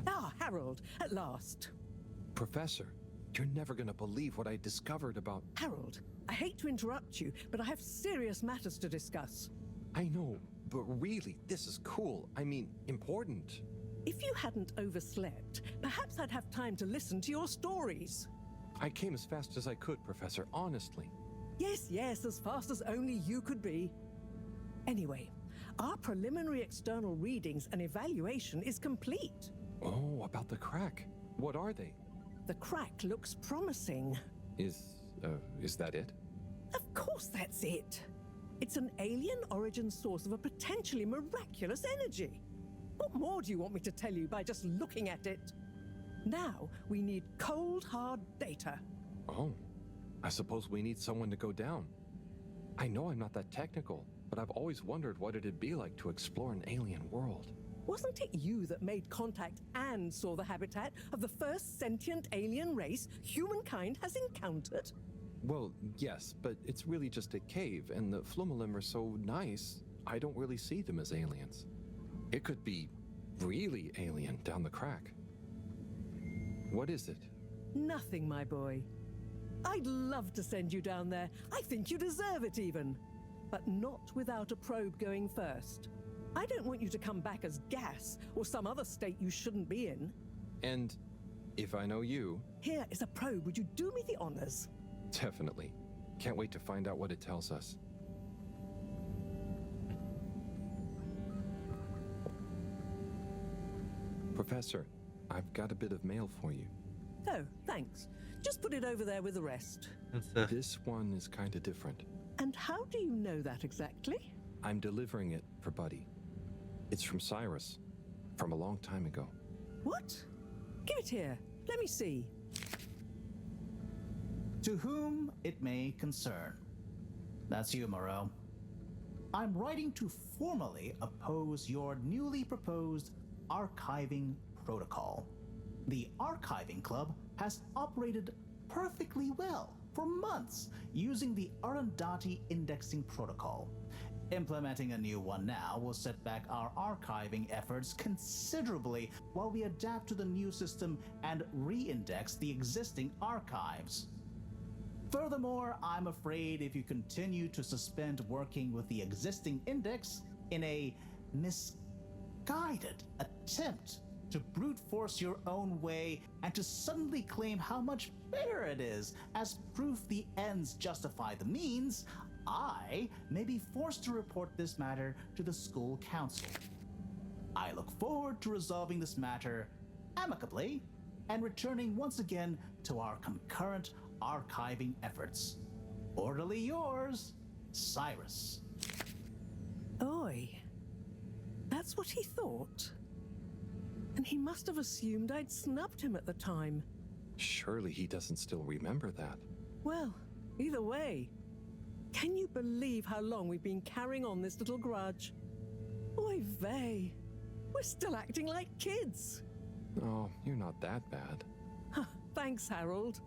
Ah, Harold, at last. Professor, you're never gonna believe what I discovered about... Harold, I hate to interrupt you, but I have serious matters to discuss. I know, but really, this is cool. I mean, important. If you hadn't overslept, perhaps I'd have time to listen to your stories. I came as fast as I could, Professor, honestly. Yes, as fast as only you could be. Anyway, our preliminary external readings and evaluation is complete. Oh, about the crack. What are they? The crack looks promising. Is that it? Of course that's it. It's an alien origin source of a potentially miraculous energy. What more do you want me to tell you by just looking at it? Now we need cold, hard data. Oh, I suppose we need someone to go down. I know I'm not that technical, but I've always wondered what it'd be like to explore an alien world. Wasn't it you that made contact and saw the habitat of the first sentient alien race humankind has encountered? Well, yes, but it's really just a cave, and the Flumelim are so nice, I don't really see them as aliens. It could be really alien down the crack. What is it? Nothing, my boy. I'd love to send you down there. I think you deserve it even. But not without a probe going first. I don't want you to come back as gas or some other state you shouldn't be in. And if I know you... Here is a probe. Would you do me the honors? Definitely. Can't wait to find out what it tells us. Professor, I've got a bit of mail for you. Oh, thanks. Just put it over there with the rest. This one is kind of different. And how do you know that exactly? I'm delivering it for Buddy. It's from Cyrus, from a long time ago. What? Give it here. Let me see. To whom it may concern. That's you, Moreau. I'm writing to formally oppose your newly proposed archiving protocol. The Archiving Club has operated perfectly well for months using the Arundhati indexing protocol. Implementing a new one now will set back our archiving efforts considerably while we adapt to the new system and re-index the existing archives. Furthermore, I'm afraid if you continue to suspend working with the existing index in a misguided attempt to brute force your own way and to suddenly claim how much better it is as proof the ends justify the means, I may be forced to report this matter to the school council. I look forward to resolving this matter amicably and returning once again to our concurrent archiving efforts. Orderly yours, Cyrus. Oi. That's what he thought. And he must have assumed I'd snubbed him at the time. Surely he doesn't still remember that. Well, either way, can you believe how long we've been carrying on this little grudge? Oy vey. We're still acting like kids. Oh, you're not that bad. Thanks, Harold.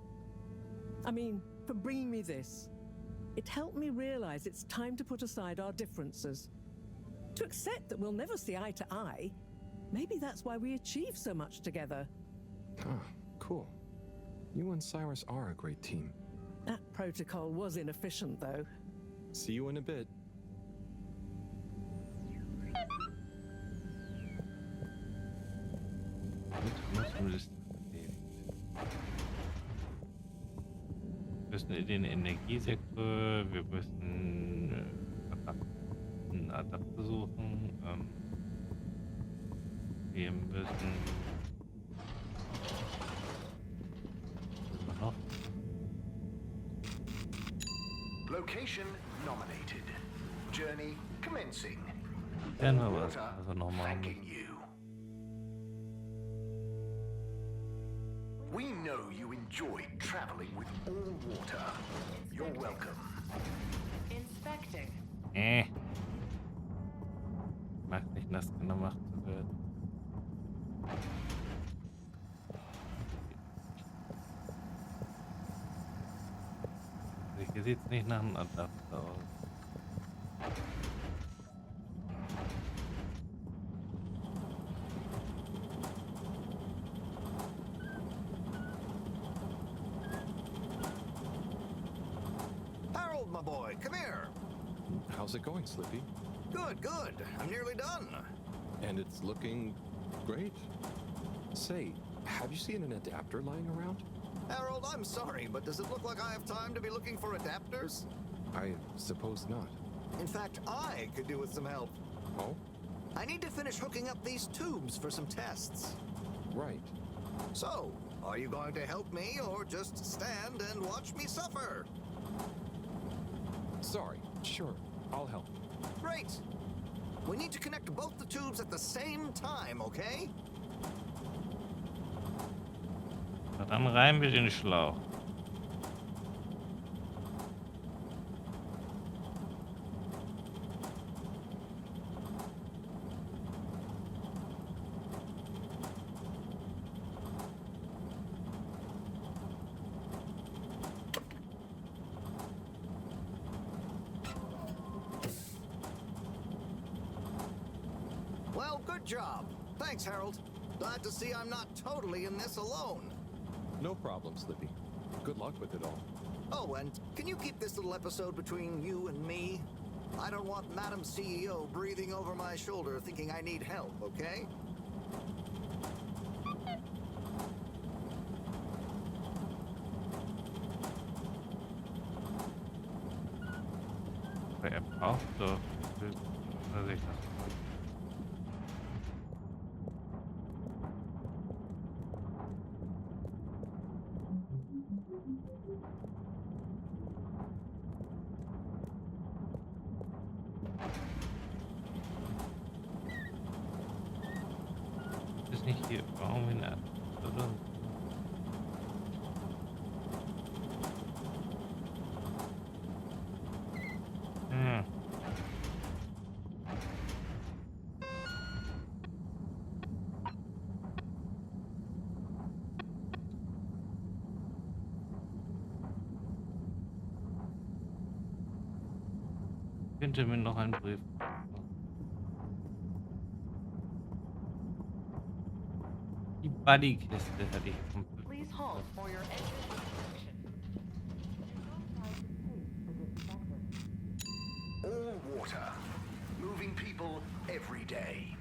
I mean, for bringing me this. It helped me realize it's time to put aside our differences. To accept that we'll never see eye to eye. Maybe that's why we achieve so much together. Ah, cool. You and Cyrus are a great team. That protocol was inefficient, though. See you in a bit. Wir müssen in den Energiesektor, wir müssen einen Adapter suchen. Wir müssen noch. Location nominated. Journey commencing. Werden wir was also noch machen. Thanking you. We know you enjoyed traveling with all water. You're welcome. Inspecting. Mag nicht nass gemacht zu werden. Ich Hier sieht es nicht nach einem Adapter aus. Harold, my boy, come here. How's it going, Slippy? Good, good. I'm nearly done. And it's looking great. Say, have you seen an adapter lying around? Harold, I'm sorry, but does it look like I have time to be looking for adapters? I suppose not. In fact, I could do with some help. Oh? I need to finish hooking up these tubes for some tests. Right. So, are you going to help me or just stand and watch me suffer? Sorry. Sure. I'll help. Great. We need to connect both the tubes at the same time, okay? Na dann rein mit den Schlauch. Well, good job. Thanks, Harold. Glad to see I'm not totally in this alone. No problem, Slippy. Good luck with it all. Oh, and can you keep this little episode between you and me? I don't want Madam CEO breathing over my shoulder thinking I need help, okay? Er braucht doch. Dass ich das. Ist nicht hier irgendwie eine Art, oder? Hm. Könnte mir noch einen Brief. Die Buddy-Kiste hätte ich komplett. Please hold for your exit inspection. All water. Moving people every day.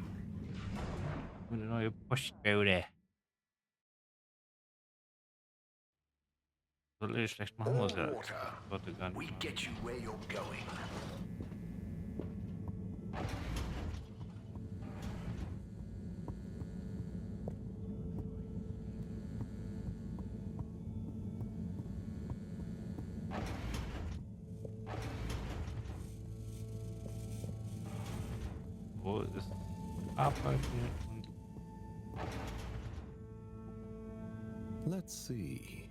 Eine neue Postcode. Soll ich schlecht machen, muss ja. All water. Sollte gar We nicht. get you where you're going. Wo ist Arbeiten und Let's see.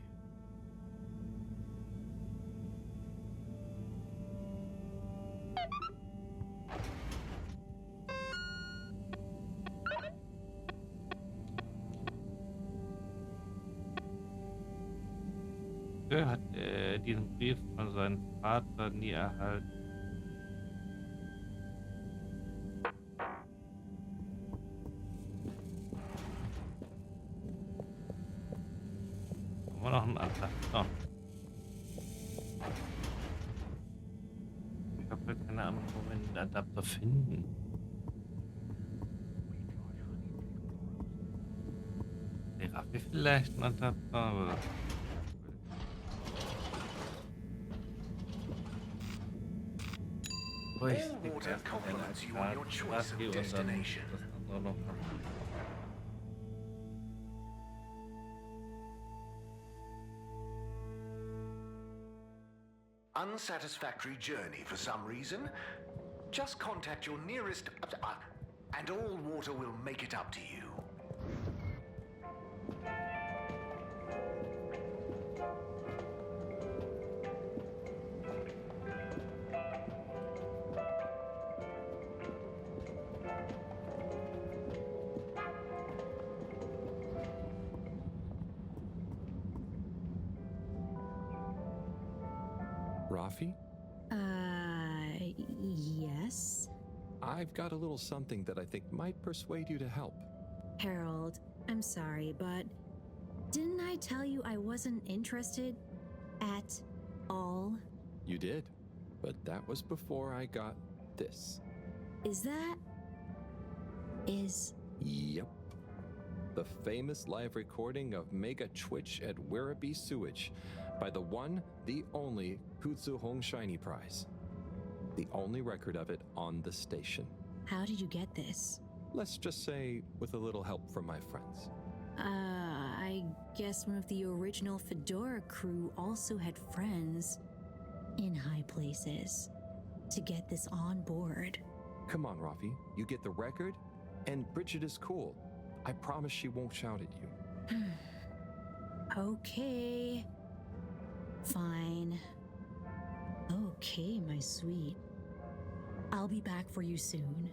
er hat diesen Brief von seinem Vater nie erhalten. Haben wir noch einen Antrag? So. Ich habe halt keine Ahnung, wo wir den Adapter finden. Der Raffi vielleicht einen Adapter, aber All water compliments you on your choice of destination. Unsatisfactory journey for some reason? Just contact your nearest and all water will make it up to you. Rafi, Yes? I've got a little something that I think might persuade you to help. Harold, I'm sorry, but didn't I tell you I wasn't interested at all? You did, but that was before I got this. Is that... is... Yep. The famous live recording of Mega Twitch at Werribee Sewage by the one, the only Kutsu Hong Shiny Prize. The only record of it on the station. How did you get this? Let's just say with a little help from my friends. I guess one of the original Fedora crew also had friends in high places to get this on board. Come on, Rafi. You get the record, and Bridget is cool. I promise she won't shout at you. Okay. Fine. Okay, my sweet. I'll be back for you soon.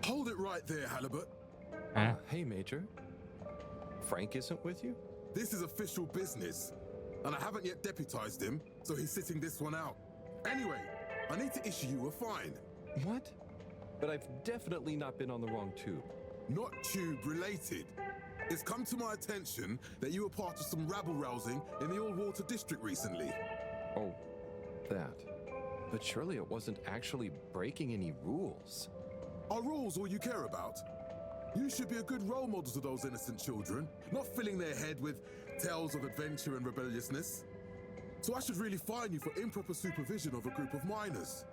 Hold it right there, Halibut. Hey, Major. Frank isn't with you? This is official business, and I haven't yet deputized him, so he's sitting this one out. Anyway, I need to issue you a fine. What? But I've definitely not been on the wrong tube. Not tube related. It's come to my attention that you were part of some rabble-rousing in the All-Water District recently. Oh, that. But surely it wasn't actually breaking any rules. Are rules all you care about? You should be a good role model to those innocent children, not filling their head with tales of adventure and rebelliousness. So I should really fine you for improper supervision of a group of minors.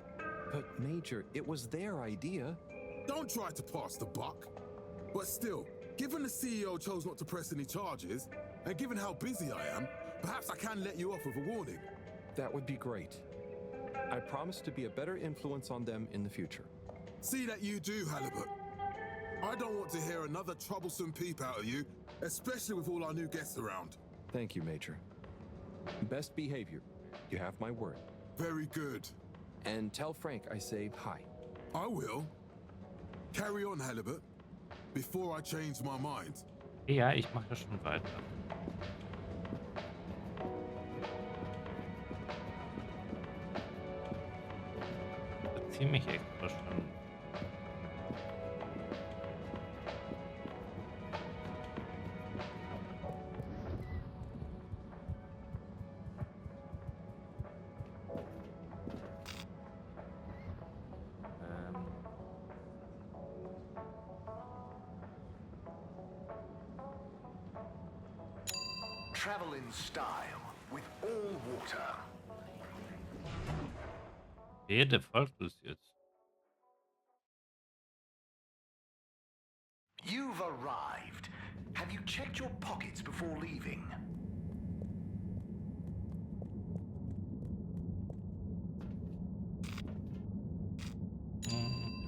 But Major, it was their idea. Don't try to pass the buck. But still, given the CEO chose not to press any charges, and given how busy I am, perhaps I can let you off with a warning. That would be great. I promise to be a better influence on them in the future. See that you do, Halibut. I don't want to hear another troublesome peep out of you, especially with all our new guests around. Thank you, Major. Best behavior. You have my word. Very good. And tell Frank I say hi. I will. Carry on, Halibut, before I change my mind. Ja, ich mache schon weiter. Ziemlich extra schon. Travel in style with all water. Der folgt uns jetzt. You've arrived. Have you checked your pockets before leaving?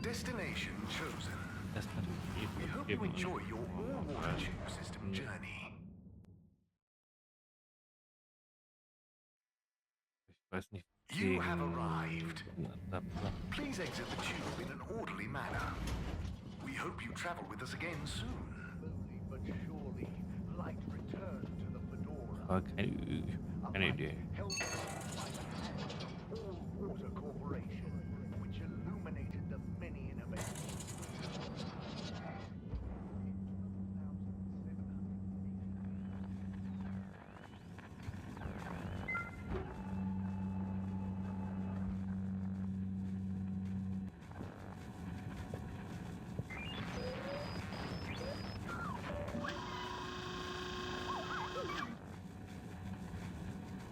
Destination chosen. Das kann ich We hope you enjoy your all-water tube system journey. Ich weiß nicht. You have arrived. Please exit the tube in an orderly manner. We hope you travel with us again soon. But surely, light return to the Fedora. Aber keine Idee. Held by the hand of All Water Corporation, which illuminated the many innovations.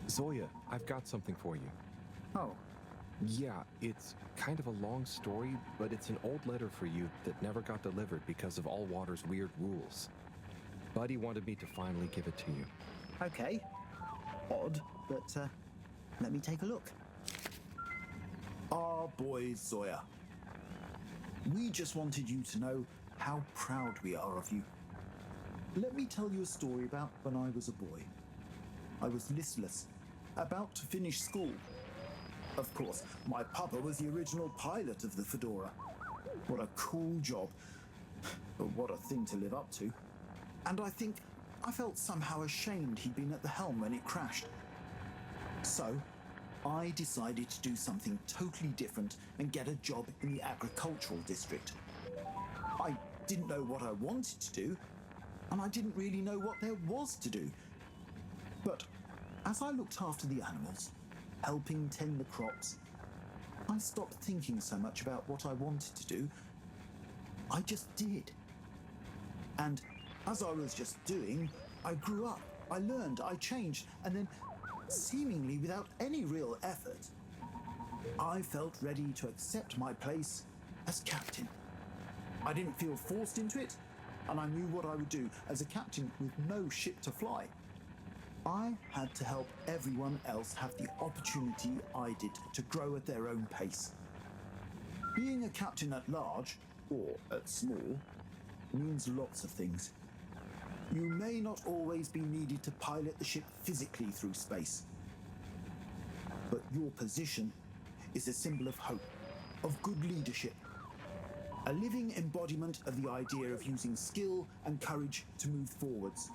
Zoya, I've got something for you. Oh, Yeah, it's kind of a long story, but it's an old letter for you that never got delivered because of All Water's weird rules. Buddy wanted me to finally give it to you. okay. Odd, but let me take a look. Our boy Zoya. We just wanted you to know how proud we are of you. Let me tell you a story about when I was a boy. I was listless, about to finish school. Of course, my papa was the original pilot of the Fedora. What a cool job. But what a thing to live up to. And I think I felt somehow ashamed he'd been at the helm when it crashed. So, I decided to do something totally different and get a job in the agricultural district. I didn't know what I wanted to do, and I didn't really know what there was to do. But as I looked after the animals, helping tend the crops, I stopped thinking so much about what I wanted to do. I just did. And as I was just doing, I grew up, I learned, I changed, and then, seemingly without any real effort, I felt ready to accept my place as captain. I didn't feel forced into it, and I knew what I would do as a captain with no ship to fly. I had to help everyone else have the opportunity I did to grow at their own pace. Being a captain at large, or at small, means lots of things. You may not always be needed to pilot the ship physically through space. But your position is a symbol of hope, of good leadership. A living embodiment of the idea of using skill and courage to move forwards.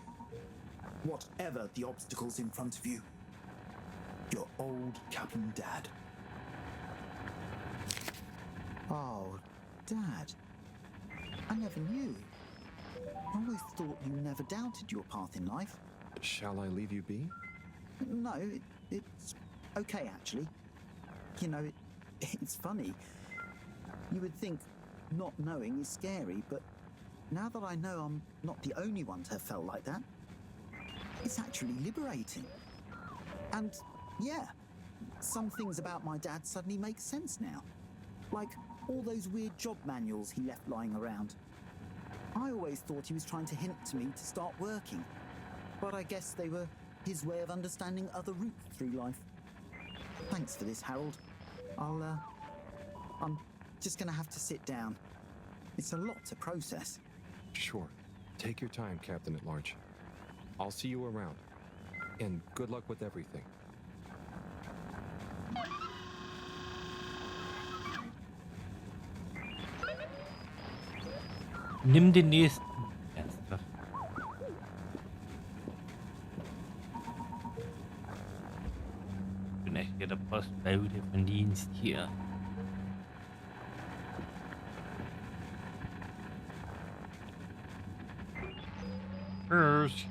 Whatever the obstacles in front of you. Your old Captain Dad. Oh, Dad. I never knew. I always thought you never doubted your path in life. Shall I leave you be? No, it's okay, actually. You know, it's funny. You would think not knowing is scary, but now that I know I'm not the only one to have felt like that, it's actually liberating. And yeah, some things about my dad suddenly make sense now. Like all those weird job manuals he left lying around. I always thought he was trying to hint to me to start working, but I guess they were his way of understanding other routes through life. Thanks for this, Harold. I'm just gonna have to sit down. It's a lot to process. Sure. Take your time, Captain at Large. I'll see you around. And good luck with everything. Nimm den nächsten. Ernsthaft. Ich bin echt hier der Postbote von Dienst hier. Tschüss.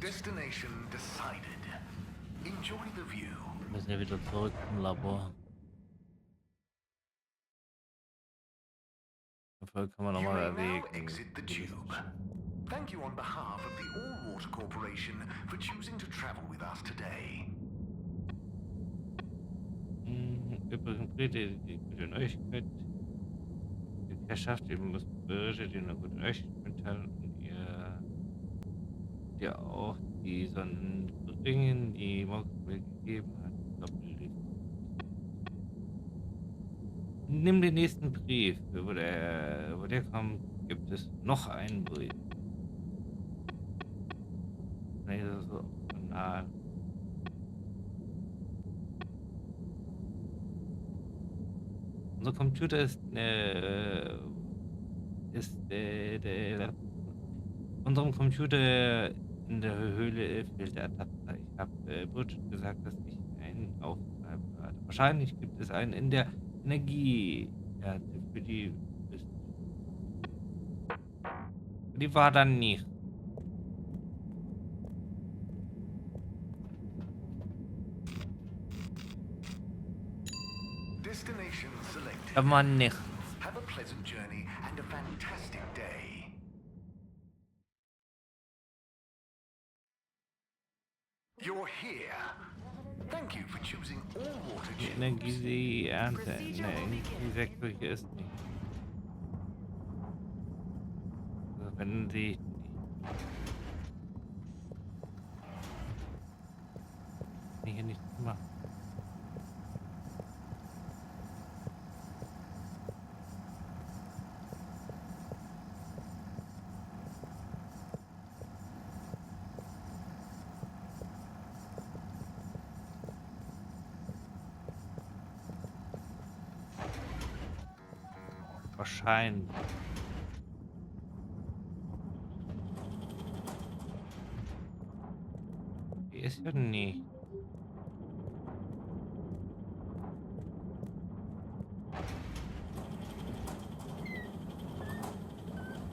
Destination decided. Enjoy the view. Wir müssen ja wieder zurück zum Labor. Dafür kann man You nochmal may now erwägen. exit the tube. Thank you on behalf of the All-Water Corporation for choosing to travel with us today. Übrigens, Brite, die gute Neuigkeit. Die Herrschaft, ihr müsst Bürger, die eine gute Neuigkeit mitteilen und ihr auch die Sonnenringen, die Mox mir gegeben hat. Nimm den nächsten Brief. Wo der kommt, gibt es noch einen Brief. Nee, das ist so banal. Unser Computer unserem Computer in der Höhle fehlt der Adapter. Ich habe Butch gesagt, dass ich einen auftreiben werde. Wahrscheinlich gibt es einen in der Energie. Ja, für die war dann nicht. Destination selected. Aber nicht. Have a pleasant journey and a fantastic day. You're here. Thank you for choosing All-Water Die Chips. Energieernte, Energiesektor hier ist nicht. Also wenn sie ich hier nichts gemacht. Wahrscheinlich. Die ist ja nicht.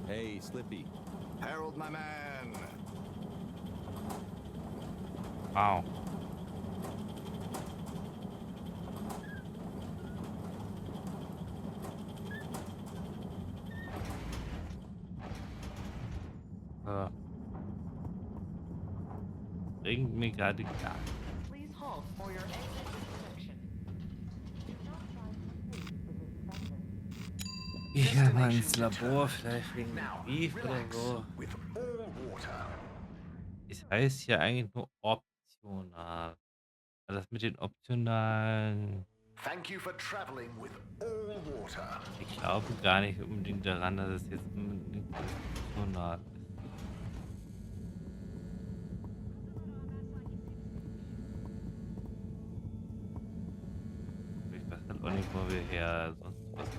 Hey, Slippy. Harold, my man. Wow. Bringt mir gerade gar nichts. Please halt for your exit intersection. Do not try to escape with this Ich mal ins Labor, vielleicht wegen Now, Beef oder relax so. with all water. Es heißt ja eigentlich nur optional. Das mit den optionalen. Thank you for traveling with all water. Ich glaube gar nicht unbedingt daran, dass es jetzt unbedingt optional ist. Ich weiß halt auch nicht, wo wir her sonst was.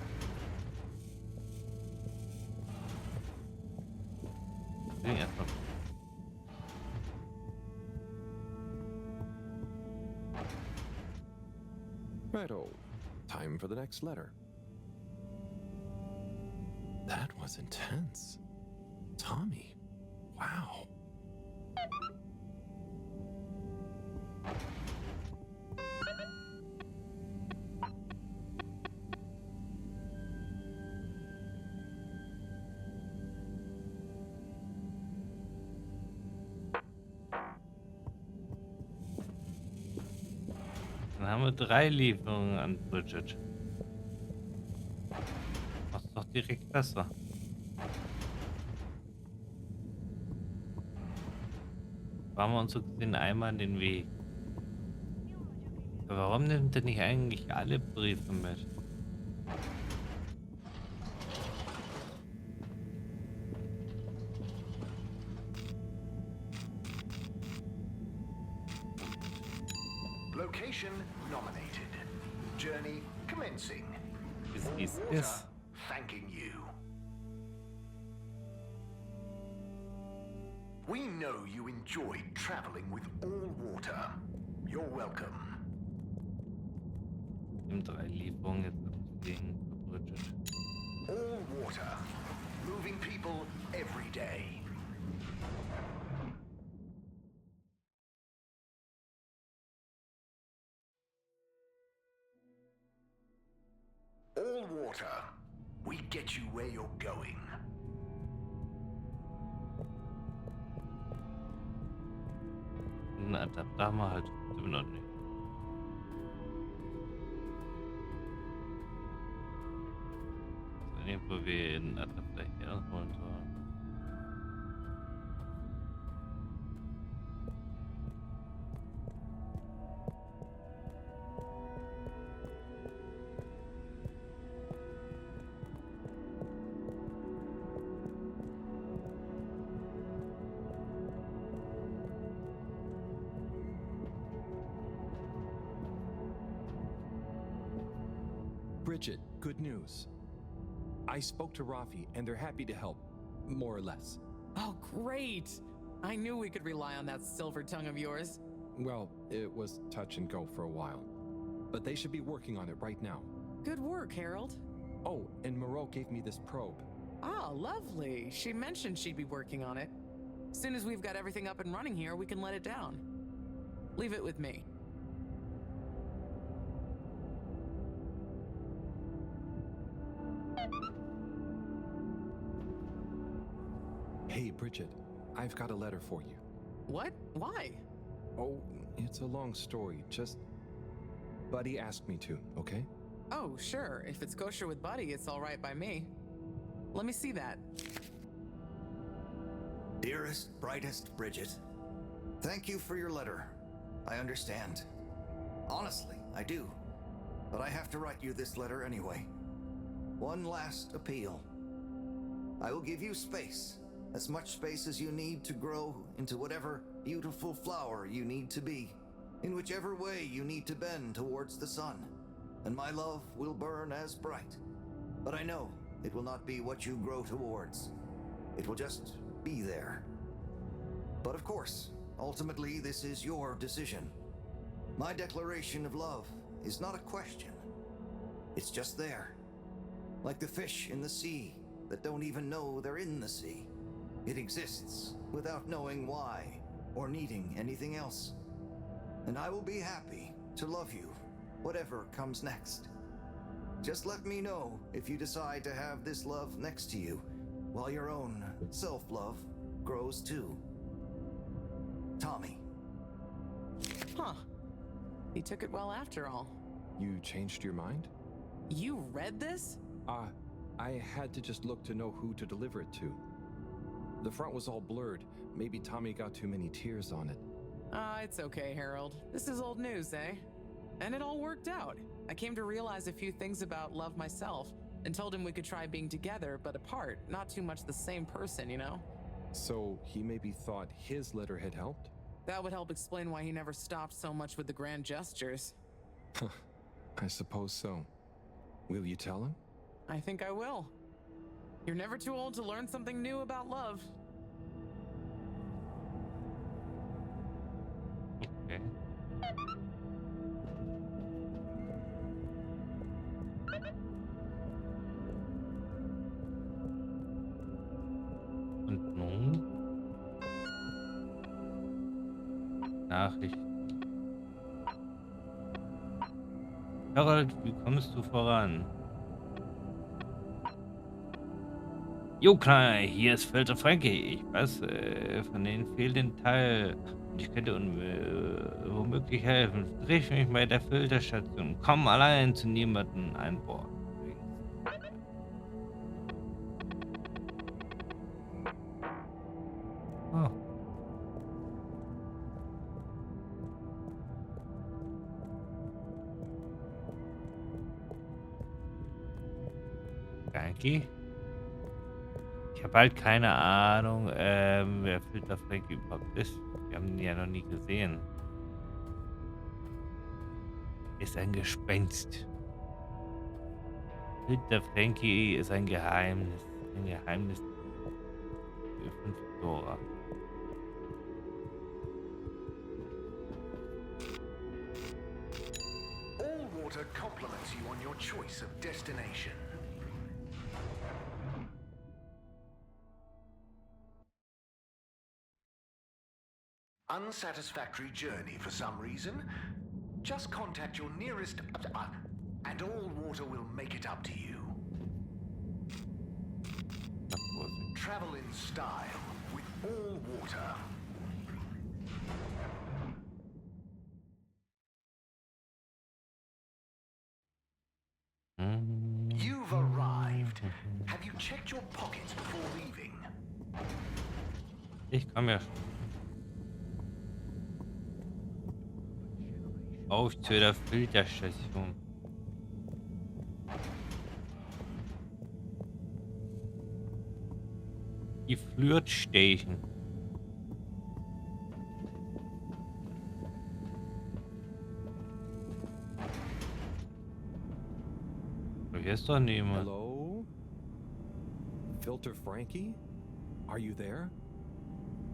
Nee, erstmal. Righto. Time for the next letter. That was intense. Tommy. Wow. Dann haben wir 3 Lieferungen an Bridget. Mach's doch direkt besser. Fahren wir uns so gesehen einmal den Weg. Aber warum nimmt er nicht eigentlich alle Briefe mit? Location nominated. Journey commencing. Wie es Water ist. thanking you. We know you enjoyed traveling with all water. You're welcome. Im 3 Lieferungen jetzt deswegen für Bridget. All water. Moving people every day. All water. We get you where you're going. Einen Adapter haben wir halt immer noch nicht. Ich weiß nicht, wo wir einen Adapter herholen sollen. Bridget, good news. I spoke to Rafi, and they're happy to help, more or less. Oh, great! I knew we could rely on that silver tongue of yours. Well, it was touch and go for a while, but they should be working on it right now. Good work, Harold. Oh, and Moreau gave me this probe. Ah, lovely. She mentioned she'd be working on it. As soon as we've got everything up and running here, we can let it down. Leave it with me. Hey, Bridget, I've got a letter for you. What? Why? Oh, it's a long story. Just Buddy asked me to, okay? Oh, sure. If it's kosher with Buddy, it's all right by me. Let me see that. Dearest, brightest Bridget, thank you for your letter. I understand. Honestly, I do. But I have to write you this letter anyway. One last appeal. I will give you space. As much space as you need to grow into whatever beautiful flower you need to be. In whichever way you need to bend towards the sun. And my love will burn as bright. But I know it will not be what you grow towards. It will just be there. But of course, ultimately this is your decision. My declaration of love is not a question. It's just there. Like the fish in the sea that don't even know they're in the sea. It exists without knowing why or needing anything else. And I will be happy to love you, whatever comes next. Just let me know if you decide to have this love next to you, while your own self-love grows too. Tommy. Huh. He took it well after all. You changed your mind? You read this? I had to just look to know who to deliver it to. The front was all blurred. Maybe Tommy got too many tears on it. It's okay, Harold. This is old news, eh? And it all worked out. I came to realize a few things about love myself and told him we could try being together, but apart, not too much the same person, you know? So he maybe thought his letter had helped? That would help explain why he never stopped so much with the grand gestures. I suppose so. Will you tell him? I think I will. You're never too old to learn something new about love. Okay. Und nun? Nachricht. Harold, wie kommst du voran? Jo, klar, hier ist Filter Frankie. Ich weiß, von denen fehlt ein Teil. Und ich könnte womöglich helfen. Triff mich bei der Filterstation. Komm allein zu niemandem an Bord. Oh. Frankie? Ich habe halt keine Ahnung, wer Filter Frankie überhaupt ist. Wir haben ihn ja noch nie gesehen. Ist ein Gespenst. Filter Frankie ist ein Geheimnis. Ein Geheimnis von Fedora. All water compliments you on your choice of destination. Unsatisfactory journey for some reason? Just contact your nearest and all water will make it up to you. Travel in style with all water. You've arrived. Have you checked your pockets before leaving? Ich komme ja auf zu der Filterstation. Die Flirt Station. Hier ist doch niemand. Hello? Filter Frankie? Are you there?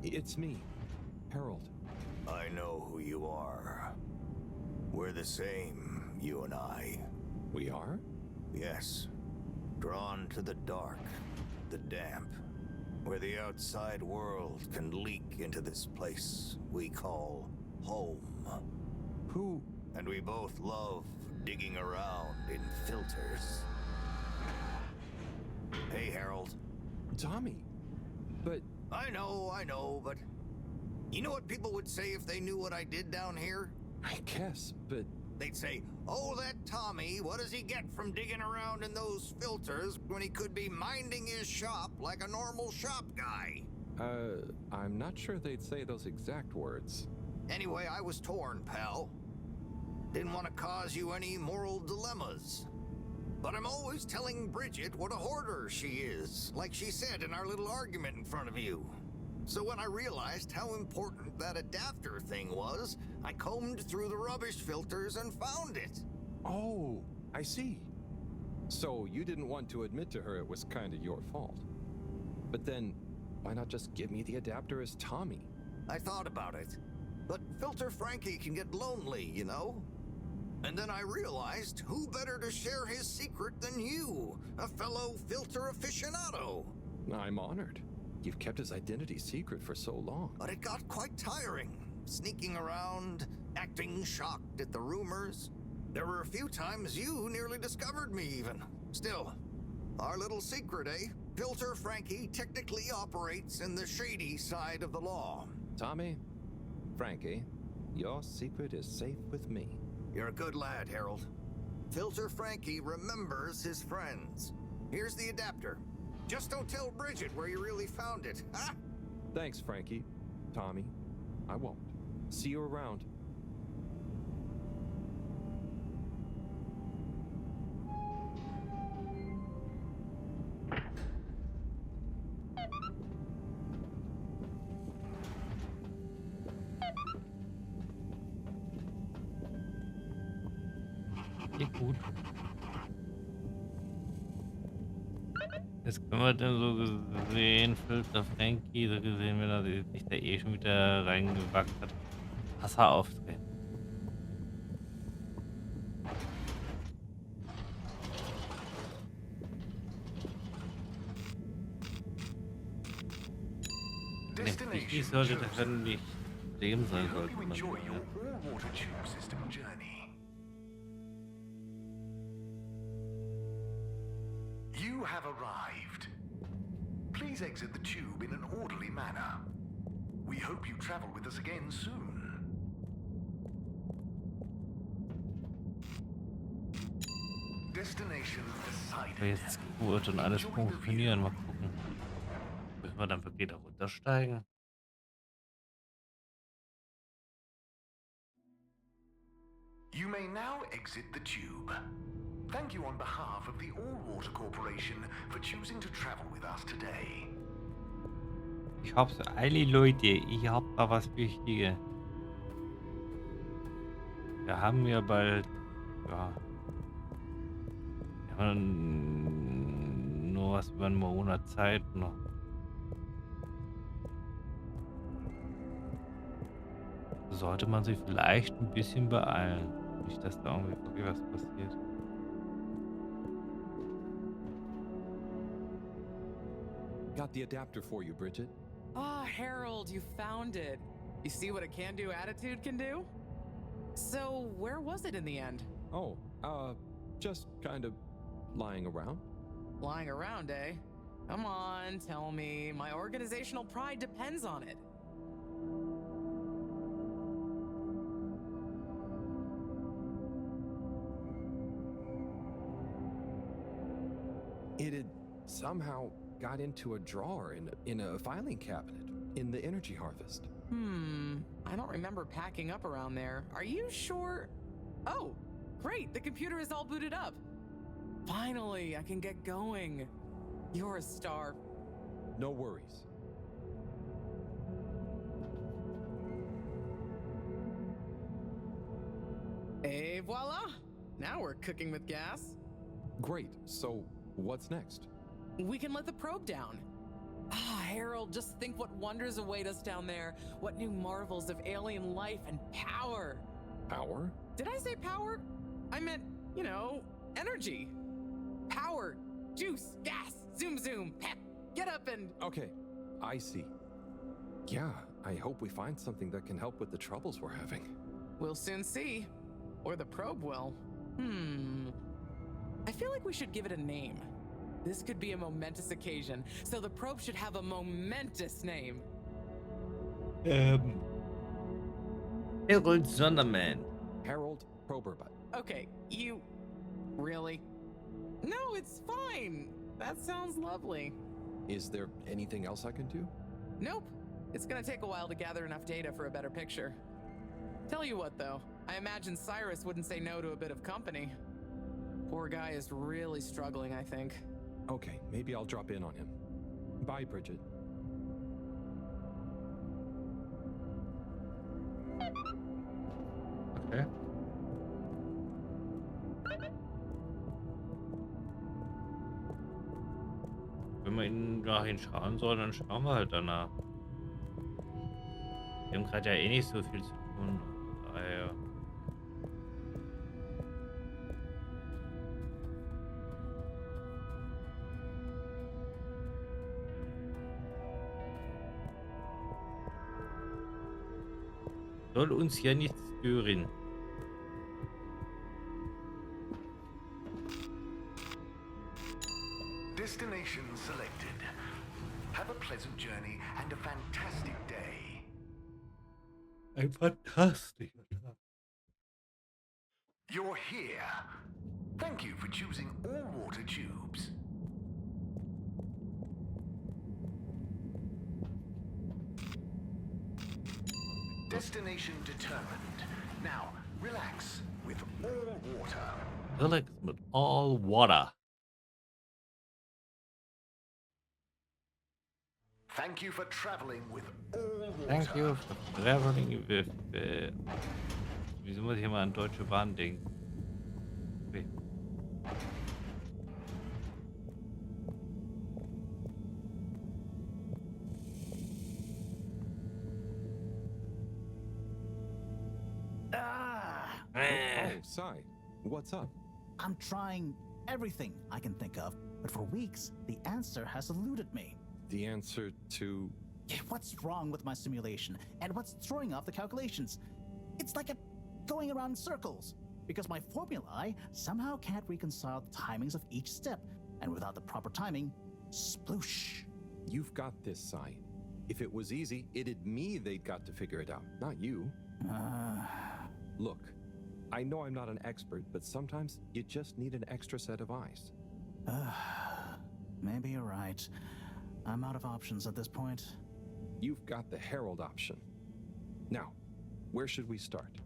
It's me, Harold. I know who you are. We're the same, you and I. We are? Yes. Drawn to the dark, the damp, where the outside world can leak into this place we call home. Who? And we both love digging around in filters. Hey, Harold. Tommy. But... I know, but... You know what people would say if they knew what I did down here? I guess, but... They'd say, oh, that Tommy, what does he get from digging around in those filters when he could be minding his shop like a normal shop guy? I'm not sure they'd say those exact words. Anyway, I was torn, pal. Didn't want to cause you any moral dilemmas. But I'm always telling Bridget what a hoarder she is, like she said in our little argument in front of you. So when I realized how important that adapter thing was, I combed through the rubbish filters and found it. Oh, I see. So you didn't want to admit to her it was kind of your fault. But then, why not just give me the adapter as Tommy? I thought about it. But Filter Frankie can get lonely, you know? And then I realized who better to share his secret than you, a fellow filter aficionado. I'm honored. You've kept his identity secret for so long. But it got quite tiring, sneaking around, acting shocked at the rumors. There were a few times you nearly discovered me even. Still, our little secret, eh? Filter Frankie technically operates in the shady side of the law. Tommy, Frankie, your secret is safe with me. You're a good lad, Harold. Filter Frankie remembers his friends. Here's the adapter. Just don't tell Bridget where you really found it, huh? Thanks, Frankie. Tommy, I won't. See you around. Ja, gut. Jetzt können wir dann so gesehen, Filter Frankie, so gesehen, wenn er sich da eh schon wieder reingewagt hat, Wasser aufdrehen. Wichtig sollte das dann nicht Leben sein, sollte man. Enjoy your all-water tube system journey. You have arrived. Please exit the tube in an orderly manner. We hope you travel with us again soon. Destination decided. Aber jetzt wird schon alles funktionieren. Mal gucken. Müssen wir dann wirklich da runtersteigen? You may now exit the tube. Thank you on behalf of the All-Water Corporation for choosing to travel with us today. Ich hab's eilig, Leute. Ich hab da was Wichtiges. Wir haben ja bald. Ja. Wir haben nur was über einen Monat Zeit noch. Sollte man sich vielleicht ein bisschen beeilen. Nicht, dass da irgendwie wirklich was passiert. Got the adapter for you, Bridget. Ah, Harold, you found it. You see what a can-do attitude can do? So, where was it in the end? Oh, just kind of lying around. Lying around, eh? Come on, tell me. My organizational pride depends on it. It had somehow got into a drawer in a filing cabinet in the energy harvest. I don't remember packing up around there. Are you sure? Oh, great, the computer is all booted up. Finally, I can get going. You're a star. No worries. Et voila! Now we're cooking with gas. Great. So, what's next? We can let the probe down. Ah, Harold, just think what wonders await us down there. What new marvels of alien life and power. Power? Did I say power? I meant, you know, energy. Power, juice, gas, zoom zoom, pep, get up and... Okay, I see. Yeah, I hope we find something that can help with the troubles we're having. We'll soon see. Or the probe will. I feel like we should give it a name. This could be a momentous occasion, so the probe should have a momentous name. Harold Sonderman. Harold Proberbutt. Okay, you... Really? No, it's fine. That sounds lovely. Is there anything else I can do? Nope. It's gonna take a while to gather enough data for a better picture. Tell you what, though, I imagine Cyrus wouldn't say no to a bit of company. Poor guy is really struggling, I think. Okay, maybe I'll drop in on him. Bye, Bridget. Okay. Wenn wir ihn dahin schauen sollen, dann schauen wir halt danach. Wir haben gerade ja eh nicht so viel zu tun. Daher. Soll uns ja nichts stören. Destination selected. Have a pleasant journey and a fantastic day. Ein fantastischer Tag. You're here. Thank you for choosing all water tubes. Destination determined. Now, relax with all water. Relax with all water. Thank you for traveling with all water. Thank you for traveling with. Wieso muss ich immer an Deutsche Bahn denken? Okay. Oh, Sai, what's up? I'm trying everything I can think of, but for weeks, the answer has eluded me. The answer to... What's wrong with my simulation, and what's throwing off the calculations? It's like going around in circles, because my formulae somehow can't reconcile the timings of each step, and without the proper timing, sploosh. You've got this, Sai. If it was easy, it'd me they'd got to figure it out, not you. Look, I know I'm not an expert, but sometimes you just need an extra set of eyes. Maybe you're right. I'm out of options at this point. You've got the Herald option. Now, where should we start?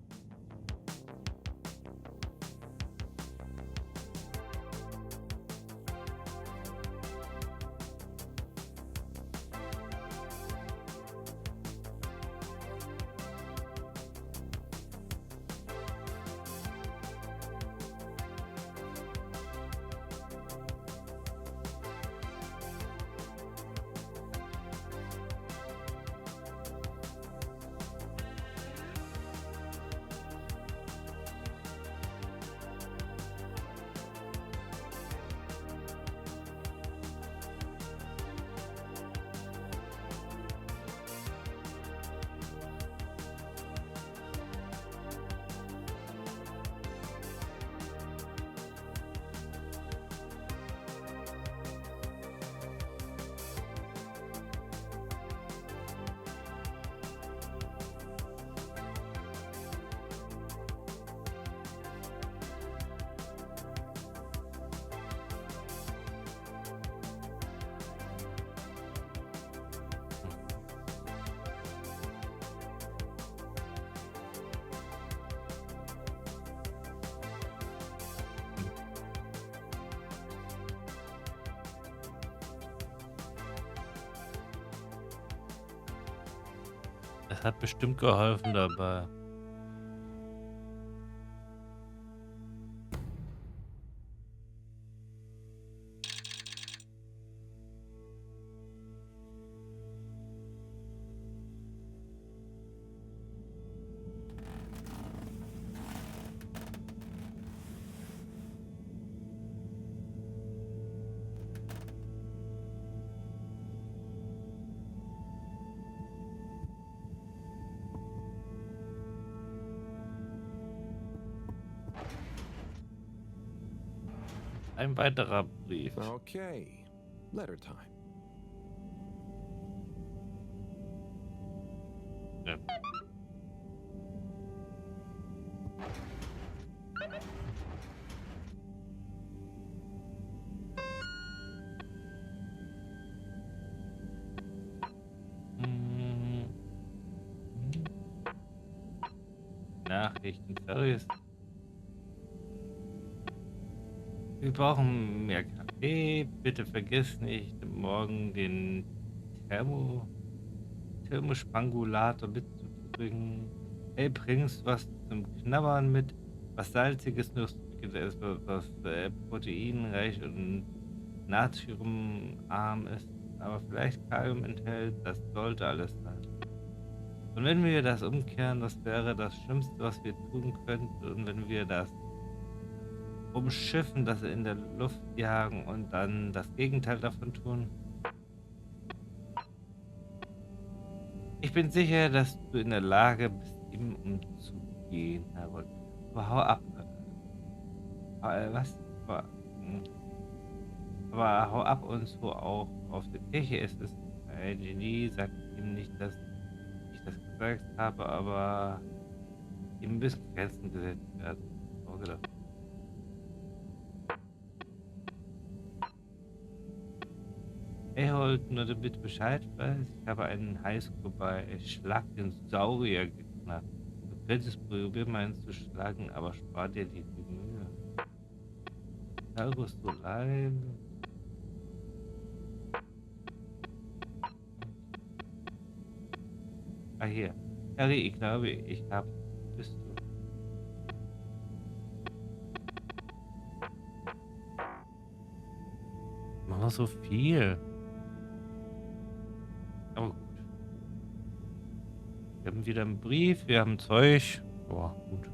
Das hat bestimmt geholfen dabei. Ein weiterer Brief. Okay, letter time. Ja. unbefähigten Ferries. Wir brauchen mehr Kaffee. Bitte vergiss nicht, morgen den Thermospangulator mitzubringen. Hey, bringst was zum Knabbern mit, was salziges, nussiges, was proteinreich und natriumarm ist, aber vielleicht Kalium enthält. Das sollte alles sein. Und wenn wir das umkehren, das wäre das Schlimmste, was wir tun könnten. Und wenn wir das umschiffen, das in der Luft jagen und dann das Gegenteil davon tun. Ich bin sicher, dass du in der Lage bist, ihm umzugehen, Harold. Aber hau ab. Was? Aber hau ab und so auch auf der Kirche ist es. Ein Genie sagt ihm nicht, dass ich das gesagt habe, aber ihm müssen Grenzen gesetzt werden. So gedacht. Hey Holt, nur damit du Bescheid weißt, ich habe einen Highscore bei Schlag den Saurier geknackt. Du könntest probieren, meinen zu schlagen, aber spar dir die Mühe. Taurus, du Leim. Ah, hier. Harry, ich glaube, ich habe. Bist du? Mach so viel. Aber gut. Wir haben wieder einen Brief, wir haben Zeug. Boah, gut.